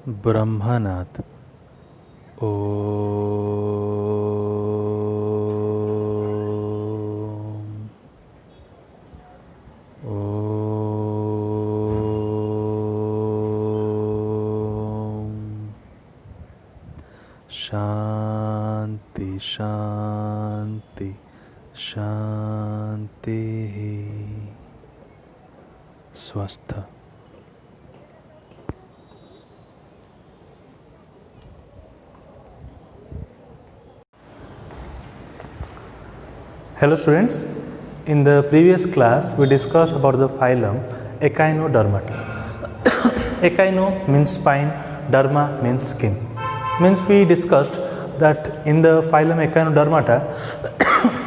ब्रह्मनाथ ओ शांति शांति शांति स्वस्थ। Hello students, in the previous class we discussed about the phylum Echinodermata. Echino means spine, derma means skin. Means we discussed that in the phylum Echinodermata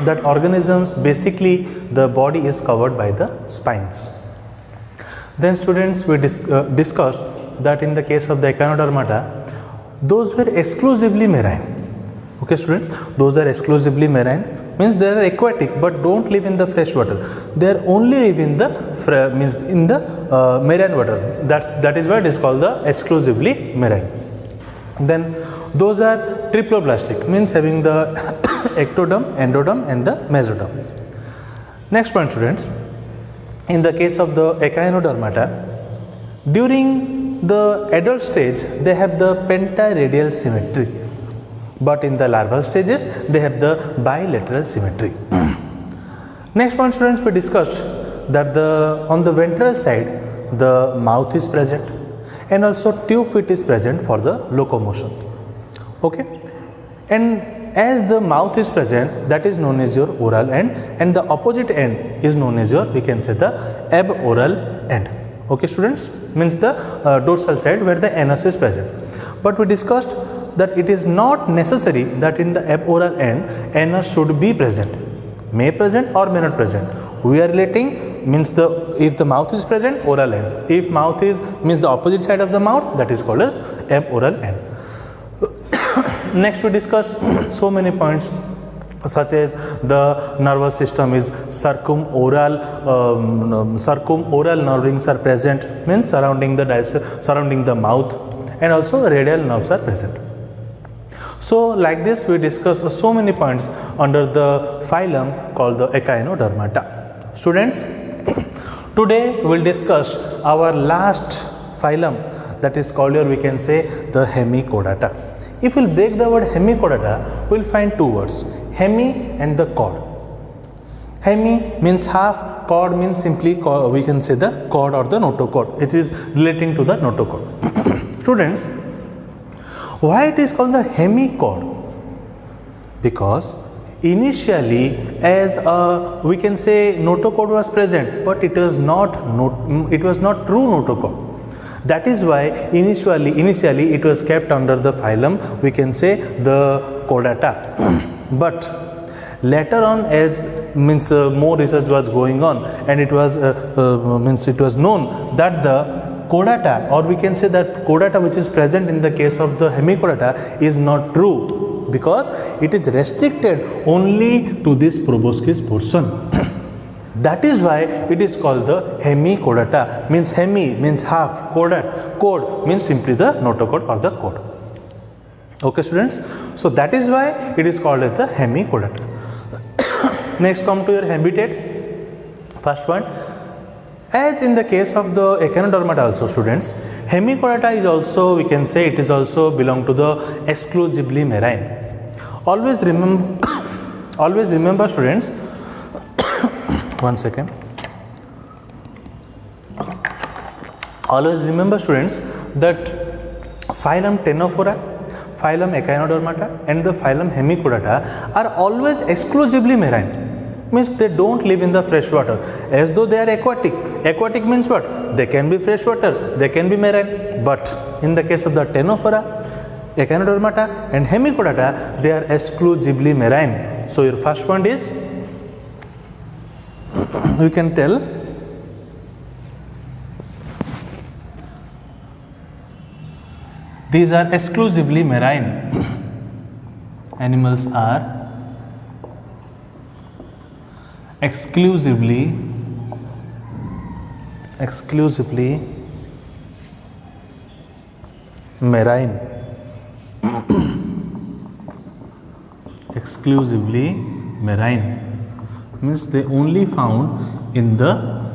that organisms basically the body is covered by the spines. Then students we discussed that in the case of the Echinodermata those were exclusively marine. Okay students, those are exclusively marine, means they are aquatic but don't live in the fresh water. They are only live in the marine water. That is why it is called the exclusively marine. Then those are triploblastic, means having the ectoderm, endoderm and the mesoderm. Next point students, in the case of the Echinodermata, during the adult stage they have the pentaradial symmetry. But in the larval stages they have the bilateral symmetry. Next point students, we discussed that on the ventral side the mouth is present and also tube feet is present for the locomotion. Okay, and as the mouth is present, that is known as your oral end, and the opposite end is known as your, we can say, the aboral end. Okay students, means the dorsal side where the anus is present. But we discussed that it is not necessary that in the aboral end anus should be present, may present or may not present. We are relating means if the mouth is present, oral end. If mouth is means the opposite side of the mouth, that is called as aboral end. Next we discussed so many points such as the nervous system is circumoral nerve rings are present, means surrounding the mouth, and also radial nerves are present. So like this we discussed so many points under the phylum called the Echinodermata. Students, today we will discuss our last phylum, that is called, or we can say, the Hemichordata. If we will break the word Hemichordata, we will find two words, hemi and the chord. Hemi means half, chord means simply we can say the chord or the notochord. It is relating to the notochord. Students, why it is called the hemichord? Because initially as we can say notochord was present, but it was not true notochord. That is why initially it was kept under the phylum, we can say, the chordata. But later on, as means more research was going on, and it was known that the chordata, or we can say that chordata which is present in the case of the hemichordata is not true, because it is restricted only to this proboscis portion. That is why it is called the hemichordata. Means hemi means half, chord means simply the notochord or the chord. Okay students, so that is why it is called as the hemichordata. Next come to your habitat. First one, as in the case of the Echinodermata also students, hemichordata is also, we can say, it is also belong to the exclusively marine. Always remember students, one second. Always remember students that phylum Ctenophora, phylum Echinodermata and the phylum Hemichordata are always exclusively marine. Means they don't live in the fresh water, as though they are aquatic. Aquatic means what? They can be fresh water, they can be marine. But in the case of the Ctenophora, Echinodermata and Hemichordata, they are exclusively marine. So your first point is, you can tell these are exclusively marine. Animals are exclusively marine. Exclusively marine means they only found in the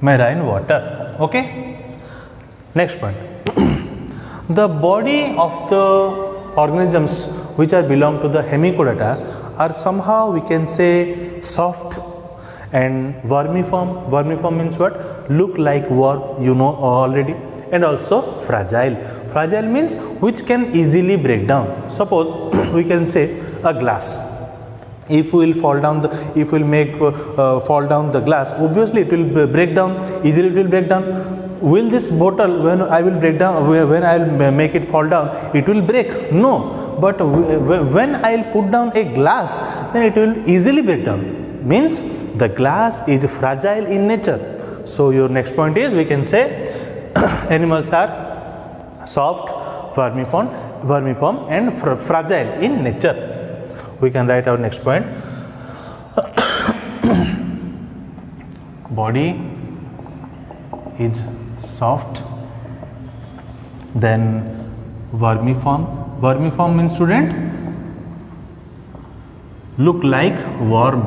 marine water. Okay. Next point. The body of the organisms which are belong to the hemichordata are somehow, we can say, soft and vermiform. Vermiform means what? Look like worm, you know already. And also fragile. Fragile means which can easily break down. Suppose we can say a glass. If we will fall down if we will make fall down the glass, obviously it will break down easily. It will break down. Will this bottle, when I will break down, when I will make it fall down, it will break? No. But when I will put down a glass, then it will easily break down. Means the glass is fragile in nature. So your next point is, we can say animals are soft, vermiform and fragile in nature. We can write our next point. Body is soft, then vermiform. Vermiform means, student, look like worm.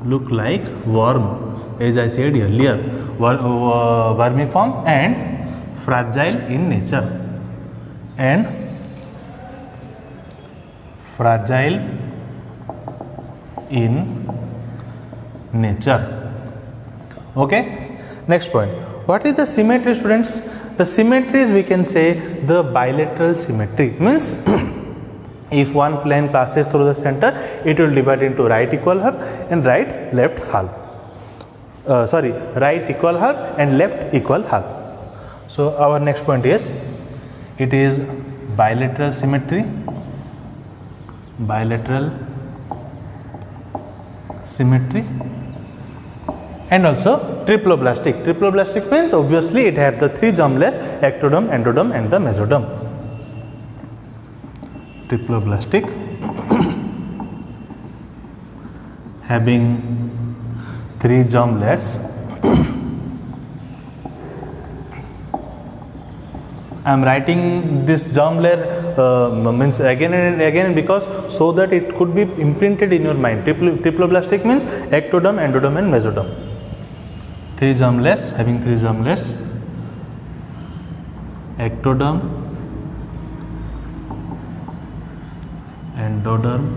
Look like worm, as I said earlier. Vermiform and fragile in nature. And fragile in nature. Okay. Next point. What is the symmetry, students? The symmetry is, we can say, the bilateral symmetry. Means if one plane passes through the center, it will divide into right equal half and right left half. Right equal half and left equal half. So our next point is, it is bilateral symmetry. Bilateral symmetry. And also triploblastic. Triploblastic means, obviously, it has the three germlets: ectoderm, endoderm and the mesoderm. Triploblastic, having three germlets. I am writing this germlet means again and again, because so that it could be imprinted in your mind. Triploblastic means ectoderm, endoderm and mesoderm. Three germlets, having three germlets: ectoderm, endoderm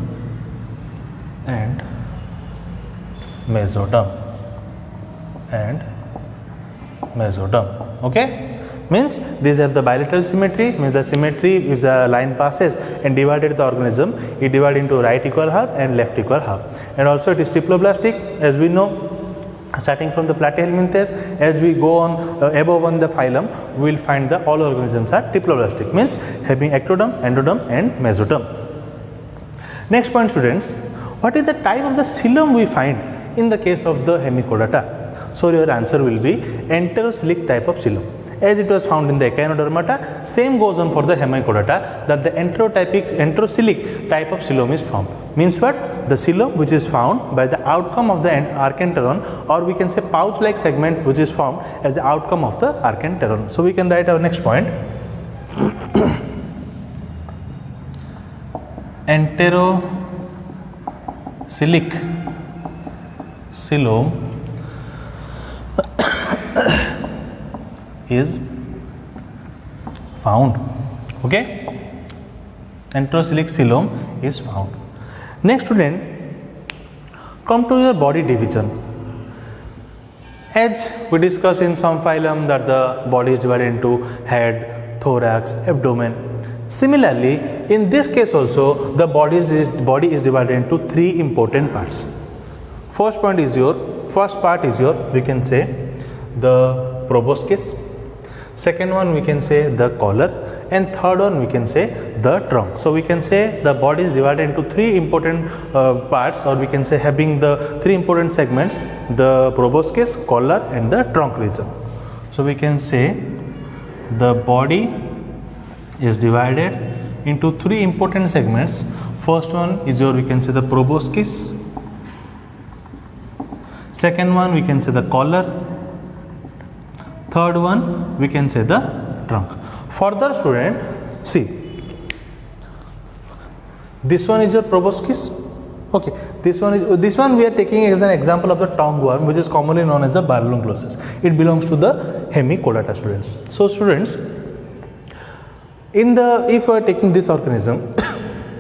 and mesoderm. Okay. Means these have the bilateral symmetry. Means the symmetry, if the line passes and divided the organism, it divided into right equal half and left equal half. And also it is triploblastic, as we know. Starting from the Platyhelminthes, as we go on above on the phylum, we will find that all organisms are triploblastic, means having ectoderm, endoderm and mesoderm. Next point, students, what is the type of the coelom we find in the case of the hemichordata? So your answer will be enterocolic type of coelom. As it was found in the echinodermata, same goes on for the hemichordata, that the enterocolic type of coelom is formed. Means what? The coelom which is found by the outcome of the archenteron, or we can say pouch like segment which is formed as the outcome of the archenteron. So we can write our next point. Enterocolic coelom is found. Okay. Enterocolic coelom is found. Next, student, come to the body division. As we discussed in some phylum that the body is divided into head, thorax, abdomen. Similarly, in this case also, the body is divided into three important parts. First part is your, we can say, the proboscis. Second one, we can say the collar, and third one, we can say the trunk. So we can say the body is divided into three important parts, or we can say having the three important segments: the proboscis, collar and the trunk region. So we can say the body is divided into three important segments. First one is your, we can say, the proboscis. Second one, we can say the collar. Third one, we can say the trunk. Further student, see, this one is your proboscis. Okay, this one we are taking as an example of the tongue worm, which is commonly known as the Barlonclosis. It belongs to the Hemichordata students. So students, if we are taking this organism,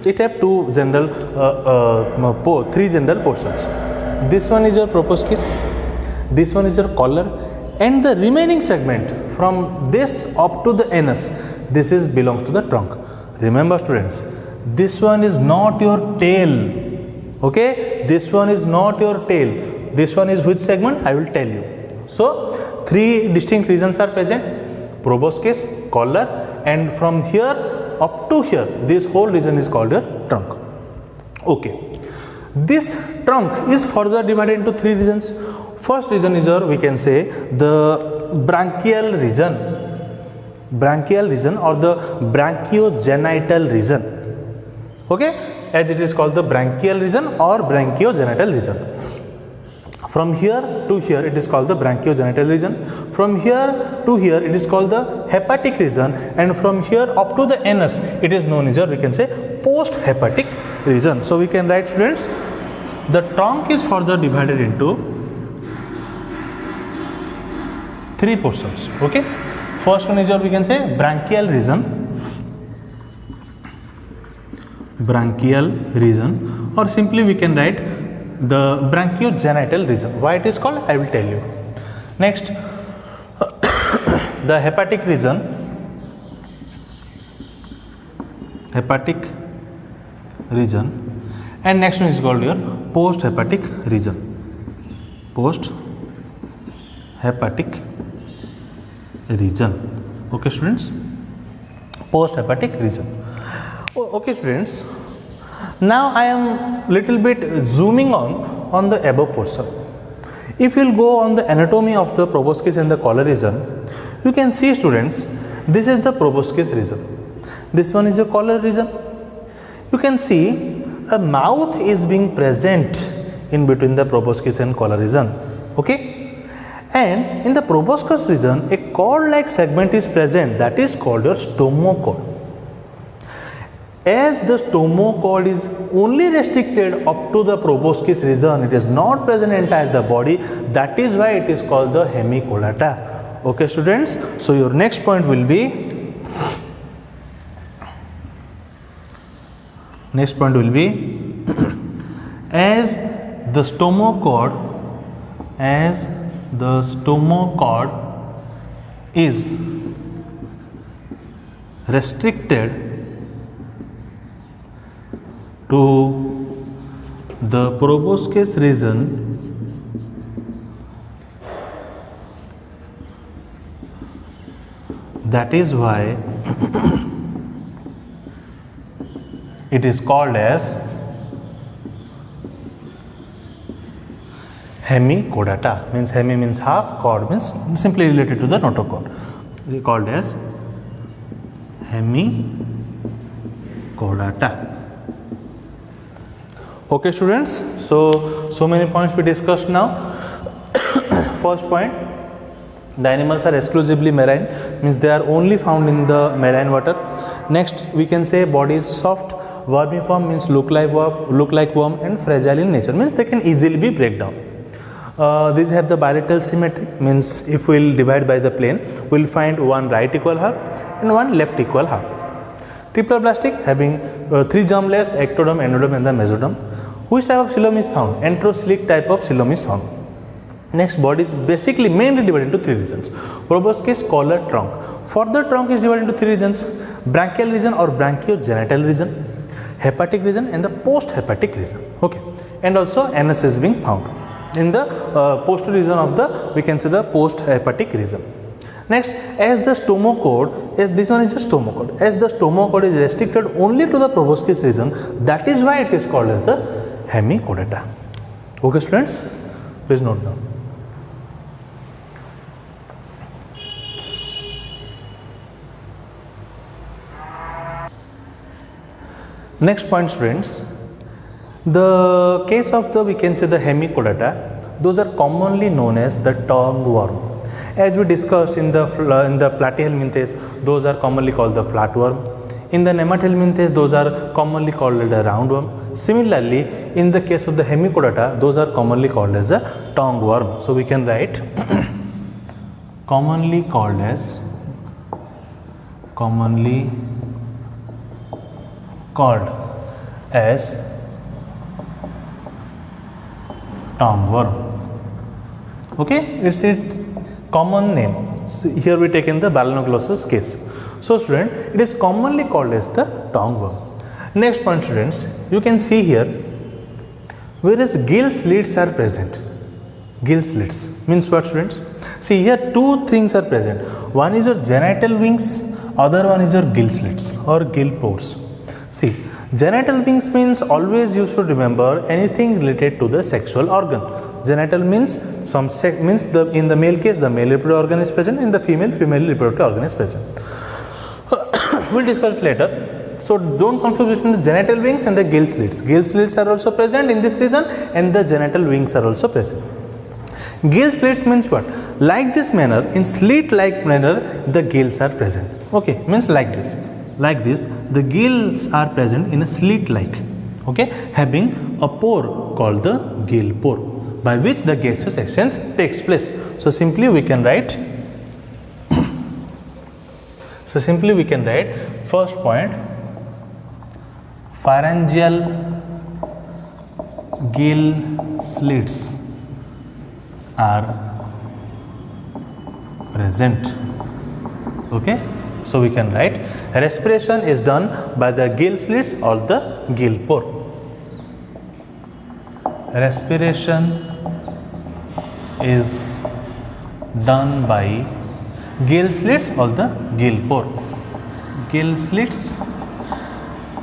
it have three general portions. This one is your proboscis, this one is your collar, and the remaining segment from this up to the anus, this belongs to the trunk. Remember students, this one is not your tail. Okay, this one is not your tail. This one is which segment? I will tell you. So three distinct regions are present: proboscis, collar, and from here up to here, this whole region is called your trunk. Okay, this trunk is further divided into three regions. First region is your, we can say, the branchial region or the branchiogenital region. Okay, as it is called the branchial region or branchiogenital region. From here to here it is called the branchiogenital region. From here to here it is called the hepatic region, and from here up to the anus it is known as your, we can say, post-hepatic region. So we can write students, the trunk is further divided into three portions. Okay, first one is your, we can say, branchial region, or simply we can write the branchiogenital region. Why it is called, I will tell you. Next, the hepatic region, and next one is called your post-hepatic region. Okay students, post-hepatic region. Okay students, now I am little bit zooming on the above portion. If you will go on the anatomy of the proboscis and the collar region, you can see students, this is the proboscis region, this one is the collar region. You can see a mouth is being present in between the proboscis and collar region. Okay, and in the proboscis region a cord like segment is present, that is called your stomochord. As the stomochord is only restricted up to the proboscis region, it is not present entire the body, that is why it is called the hemichordata. Okay students, so your next point will be, as the stomochord is restricted to the proboscis region, that is why it is called as hemichordata. Means hemi means half, chord means simply related to the notochord. Called as hemichordata. Okay students, so many points we discussed now. First point, the animals are exclusively marine, means they are only found in the marine water. Next we can say body is soft, vermiform means look like worm, and fragile in nature, means they can easily be break down. These have the bilateral symmetry, means if we will divide by the plane, we will find one right equal half and one left equal half. Triploblastic, having three germ layers, ectoderm, endoderm and the mesoderm. Which type of coelom is found? Enterocoelic type of coelom is found. Next, body is basically mainly divided into three regions: proboscis, collar, trunk. Further, trunk is divided into three regions: branchial region or branchiogenital region, hepatic region and the post-hepatic region. Okay, and also anus is being found in the posterior region of the, we can say, the post-hepatic region. Next, as the stomochord, this one is the stomochord. As the stomochord is restricted only to the proboscis region, that is why it is called as the hemichordata. Okay students, please note down. Next point students, the case of the, we can say, the hemichordata, those are commonly known as the tongue worm. As we discussed in the platyhelminthes, those are commonly called the flatworm. In the nemathelminthes, those are commonly called a roundworm. Similarly, in the case of the hemichordata, those are commonly called as a tongue worm. So we can write commonly called as tongue worm. Okay, it's a common name. So here we take in the Balanoglossus case. So student, it is commonly called as the tongue worm. Next point students, you can see here, whereas gill slits are present. Gill slits means what students? See here two things are present. One is your genital wings, other one is your gill slits or gill pores. See, genital wings means always you should remember anything related to the sexual organ. Genital means in the male case the male reproductive organ is present, in the female reproductive organ is present. We'll discuss it later. So don't confuse between the genital wings and the gill slits. Gill slits are also present in this region and the genital wings are also present. Gill slits means what? Like this manner, in slit like manner the gills are present. Okay, means like this. Like this, the gills are present in a slit like, okay, having a pore called the gill pore, by which the gaseous exchange takes place. So simply we can write first point, pharyngeal gill slits are present. Okay, so we can write respiration is done by the gill slits or the gill pore. Respiration is done by gill slits or the gill pore. Gill slits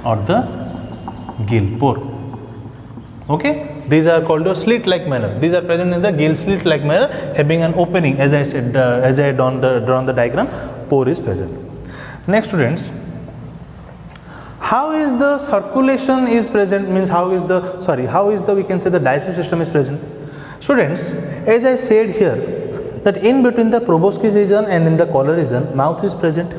or the gill pore. Okay, these are called a slit like manner. These are present in the gill slit like manner, having an opening. As I said, as I drawn the diagram, pore is present. Next students, how is the circulation is present, means how is the we can say the digestive system is present. Students, as I said here, that in between the proboscis region and in the collar region, mouth is present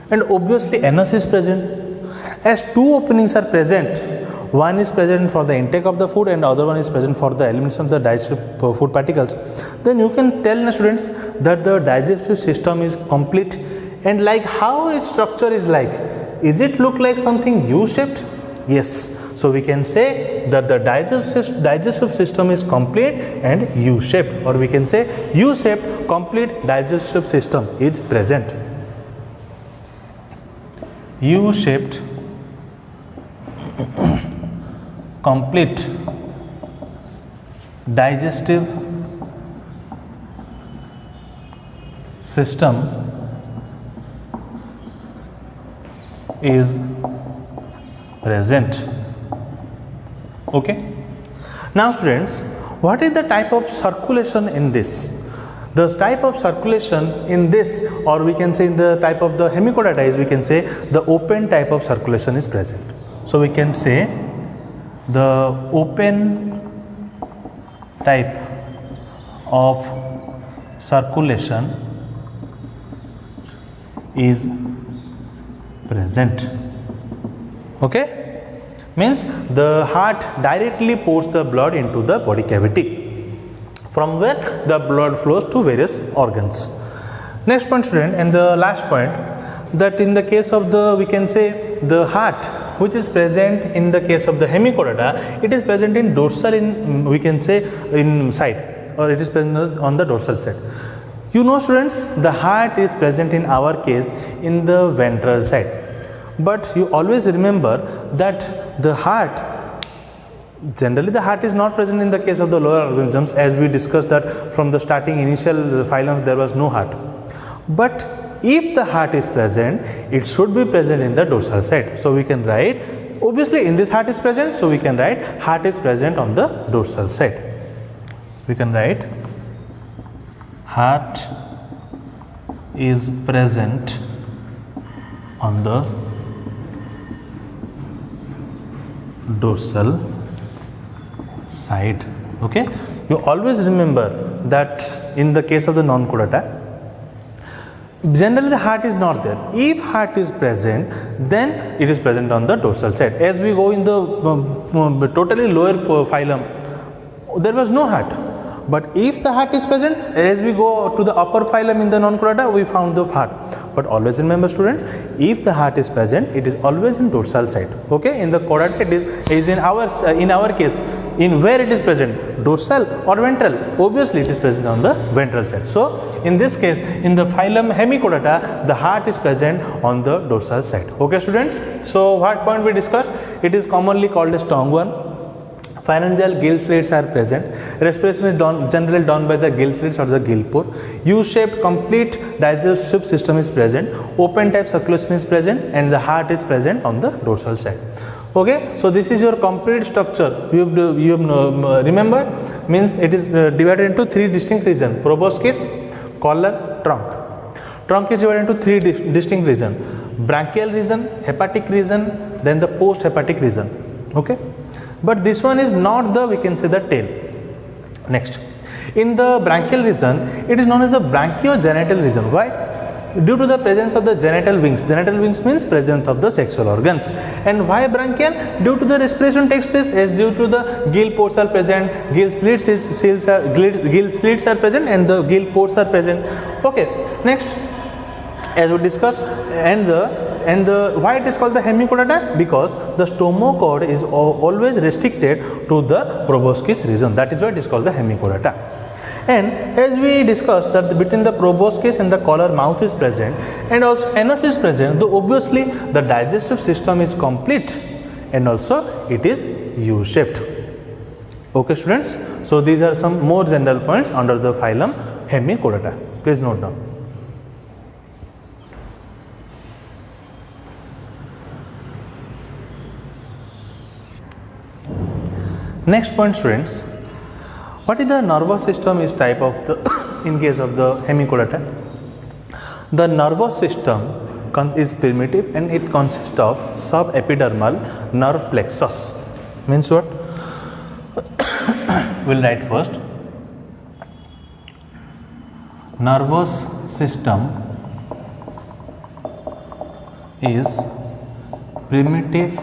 and obviously anus is present. As two openings are present, one is present for the intake of the food and the other one is present for the elimination of the digestive food particles, then you can tell the students that the digestive system is complete. And like how its structure is like, is it look like something U-shaped? Yes. So we can say that the digestive system is complete and U-shaped, or we can say U-shaped complete digestive system is present. U-shaped complete digestive system is present. Okay. Now students, what is the type of circulation in this? The type of circulation in this, or we can say in the type of the hemichordata, is we can say the open type of circulation is present. So we can say the open type of circulation is present. Okay, means the heart directly pours the blood into the body cavity, from where the blood flows to various organs. Next point student, and the last point, that in the case of the, we can say the heart which is present in the case of the hemichordata, it is present in dorsal, in we can say in side, or it is present on the dorsal side. You know students, the heart is present in our case in the ventral side, but you always remember that the heart, generally the heart is not present in the case of the lower organisms, as we discussed that from the starting initial phylum there was no heart. But if the heart is present, it should be present in the dorsal side. So we can write, obviously in this heart is present, so we can write heart is present on the dorsal side. We can write heart is present on the dorsal side. Okay, you always remember that in the case of the non-chordata, Generally the heart is not there. If heart is present, then it is present on the dorsal side. As we go in the totally lower phylum, there was no heart. But if the heart is present, as we go to the upper phylum in the non-chordata, we found the heart. But always remember students, if the heart is present, it is always in dorsal side. Okay, in the chordata it is in our case, in where it is present, dorsal or ventral. Obviously it is present on the ventral side. So in this case, in the phylum Hemichordata, the heart is present on the dorsal side. Okay students, so what point we discussed? It is commonly called as tongue one. Pharyngeal gill slits are present. Respiration is generally done by the gill slits or the gill pore. U-shaped complete digestive system is present. Open type circulation is present, and the heart is present on the dorsal side. Okay, so this is your complete structure. You have remember, means it is divided into three distinct regions: proboscis, collar, trunk. Trunk is divided into three distinct regions: branchial region, hepatic region, then the post-hepatic region. Okay. But this one is not the, we can say, the tail. Next, in the branchial region, it is known as the branchiogenital region. Why? Due to the presence of the genital wings. Genital wings means presence of the sexual organs. And why branchial? Due to the respiration takes place, as due to the gill pores are present, gill slits are present, and the gill pores are present. Okay. Next, as we discussed, and the why it is called the hemichordata? Because the stomochord is always restricted to the proboscis region. That is why it is called the hemichordata. And as we discussed that between the proboscis and the collar, mouth is present, and also anus is present. Though obviously the digestive system is complete, and also it is U-shaped. Okay students. So these are some more general points under the phylum Hemichordata. Please note down. Next point students, what is the nervous system is type of the in case of the Hemichordata? The nervous system is primitive and it consists of subepidermal nerve plexus. Means what? We'll write first. Nervous system is primitive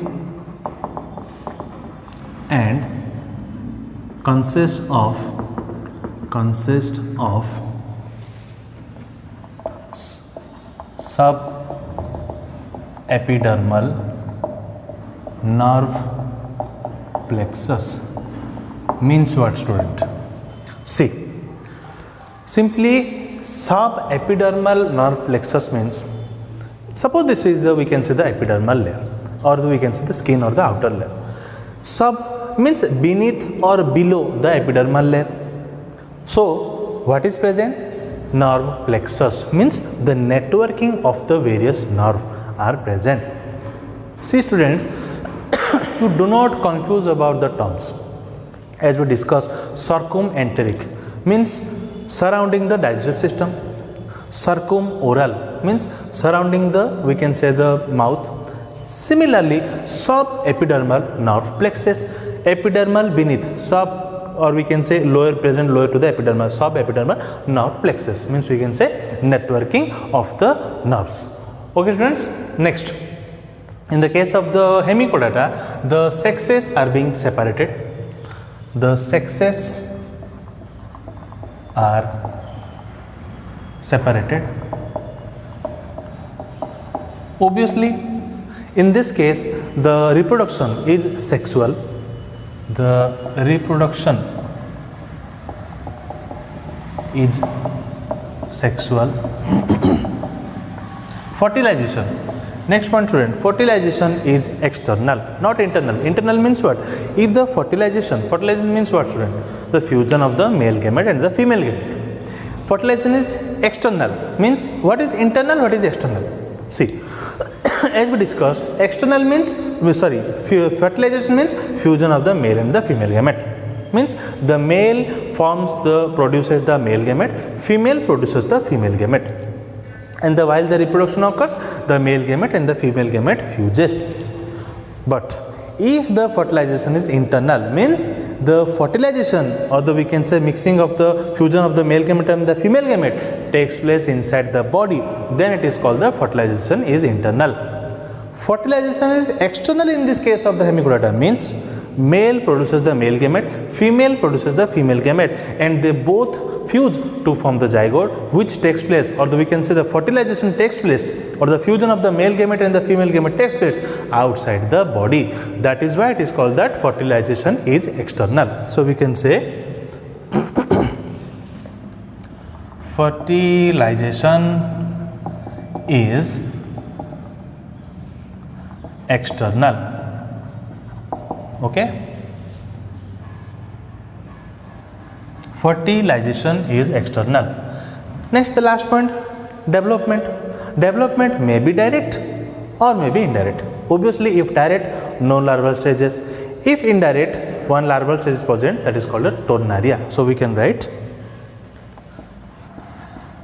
and consists of subepidermal nerve plexus. Means what student? See, simply subepidermal nerve plexus means, suppose this is the, we can say, the epidermal layer, or we can say the skin or the outer layer. Sub means beneath or below the epidermal layer. So what is present? Nerve plexus means the networking of the various nerves are present. See students, you do not confuse about the terms. As we discussed, circumenteric means surrounding the digestive system. Circumoral means surrounding the, we can say, the mouth. Similarly, subepidermal nerve plexus, epidermal beneath, sub, or we can say lower, present lower to the epidermal, subepidermal nerve plexus means we can say networking of the nerves. Okay students, next, in the case of the Hemichordata, the sexes are being separated. The sexes are separated. Obviously, in this case, the reproduction is sexual. The reproduction is sexual. Fertilization. Next one student, fertilization is external, not internal. Internal means what? If the fertilization means what student? The fusion of the male gamete and the female gamete. Fertilization is external, means what is internal, what is external? See, as we discussed, external means, fertilization means fusion of the male and the female gamete. Means the male produces the male gamete, female produces the female gamete. And while the reproduction occurs, the male gamete and the female gamete fuses. But if the fertilization is internal, means the fertilization or the we can say mixing of the fusion of the male gamete and the female gamete takes place inside the body, then it is called the fertilization is internal. Fertilization is external in this case of the hemichordata, means male produces the male gamete, female produces the female gamete, and they both fuse to form the zygote, which takes place, or we can say the fertilization takes place, or the fusion of the male gamete and the female gamete takes place outside the body. That is why it is called that fertilization is external. So we can say fertilization is external. Okay, fertilization is external. Next, the last point, development. Development may be direct or may be indirect. Obviously, if direct, no larval stages. If indirect, one larval stage is present, that is called a tornaria. So we can write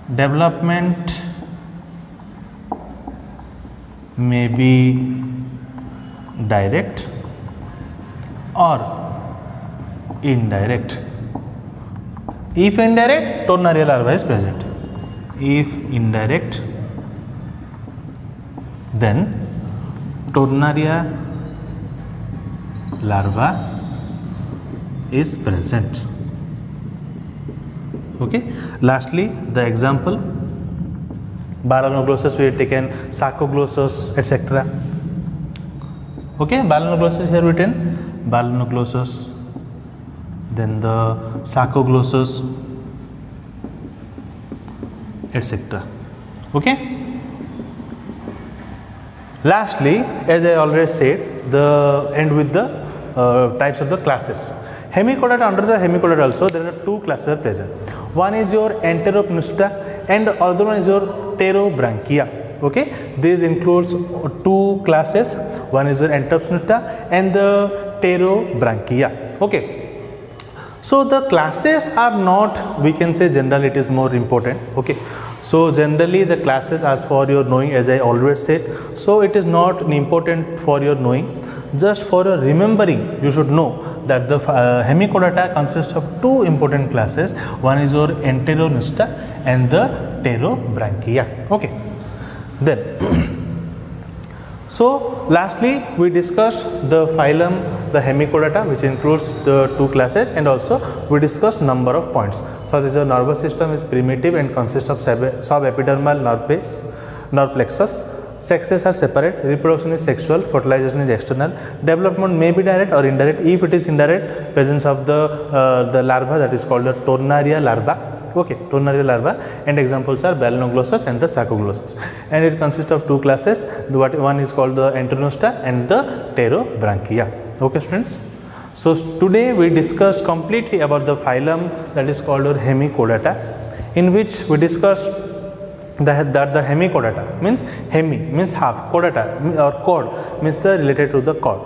development may be direct or indirect. If indirect, tornaria larva is present. If indirect, then tornaria larva is present. Okay. Lastly, the example, Balanoglossus we have taken, Sarcoglossus, etc. Okay, Balanoglossus here written, Balanoglossus, then the Sarcoglossus, etc. Okay. Lastly, as I already said, the end with the types of the classes. Hemichordata, under the hemichordata also there are two classes present. One is your Enteropneusta and other one is your Pterobranchia. Okay, this includes two classes. One is your Enteropneusta and the Pterobranchia. Okay. So the classes are not, we can say general, it is more important. Okay. So generally the classes as for your knowing, as I always said, so it is not important for your knowing, just for your remembering you should know that the hemichordata consists of two important classes. One is your Enteropneusta and the Pterobranchia. Okay. Then so lastly we discussed the phylum, the hemichordata, which includes the two classes, and also we discussed number of points, such as the nervous system is primitive and consists of subepidermal nerve base, nerve plexus. Sexes are separate, reproduction is sexual, fertilization is external, development may be direct or indirect. If it is indirect, presence of the larva, that is called the tornaria larva. Okay, tornaria larva, and examples are Balanoglossus and the Sarcoglossus, and it consists of two classes. One is called the Enteropneusta and the Pterobranchia. Okay, students. So today we discussed completely about the phylum that is called hemichordata, in which we discussed that the hemichordata means hemi means half, chordata or chord means the related to the chord.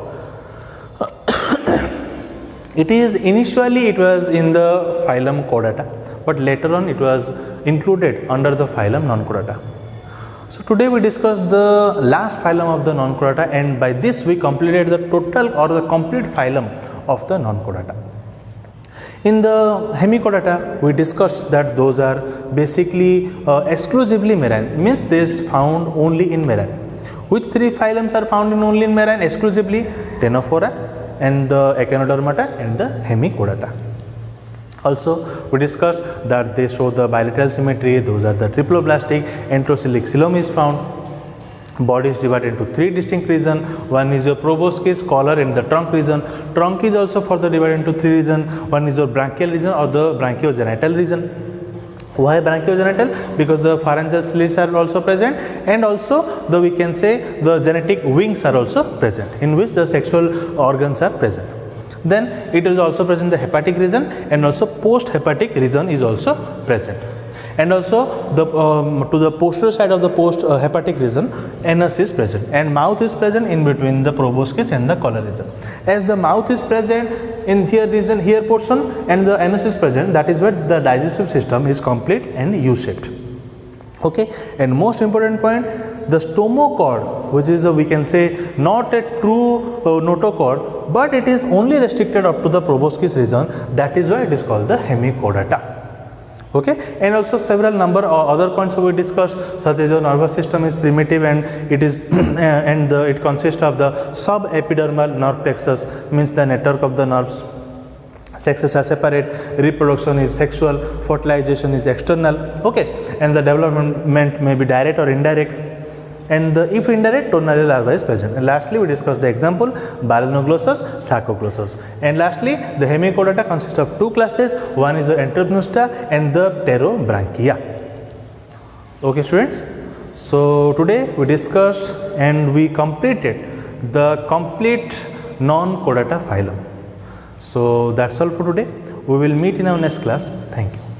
It is initially it was in the phylum Chordata, but later on it was included under the phylum Non-Chordata. So today we discussed the last phylum of the Non-Chordata, and by this we completed the total or the complete phylum of the Non-Chordata. In the hemichordata, we discussed that those are basically exclusively marine, means they is found only in marine. Which three phylums are found in only in marine exclusively? Ctenophora and the Echinodermata and the hemichordata. Also, we discussed that they show the bilateral symmetry. Those are the triploblastic, enterocoelic coelom is found. Body is divided into three distinct regions. One is your proboscis, collar, and the trunk region. Trunk is also further divided into three regions. One is your branchial region or the branchiogenital region. Why branchiogenital? Because the pharyngeal slits are also present, and also we can say the genetic wings are also present, in which the sexual organs are present. Then it is also present the hepatic region, and also post hepatic region is also present. And also the to the posterior side of the post hepatic region, anus is present, and mouth is present in between the proboscis and the collar region. As the mouth is present in here region, here portion, and the anus is present, that is where the digestive system is complete and U-shaped. Okay, and most important point, the stomochord, which is we can say not a true notochord, but it is only restricted up to the proboscis region. That is why it is called the hemichordata. Okay, and also several number of other points we discussed, such as your nervous system is primitive and it is it consists of the subepidermal nerve plexus, means the network of the nerves. Sexes are separate, reproduction is sexual, fertilization is external. Okay, and the development may be direct or indirect, and if indirect, tonary larva is present. And lastly, we discussed the example balanoglossus, sarcoglossus. And lastly, the hemichordata consists of two classes. One is the entrepnusta and the pterobranchia. Okay, students. So today we discussed and we completed the complete non-chordata phylum. So that's all for today. We will meet in our next class. Thank you.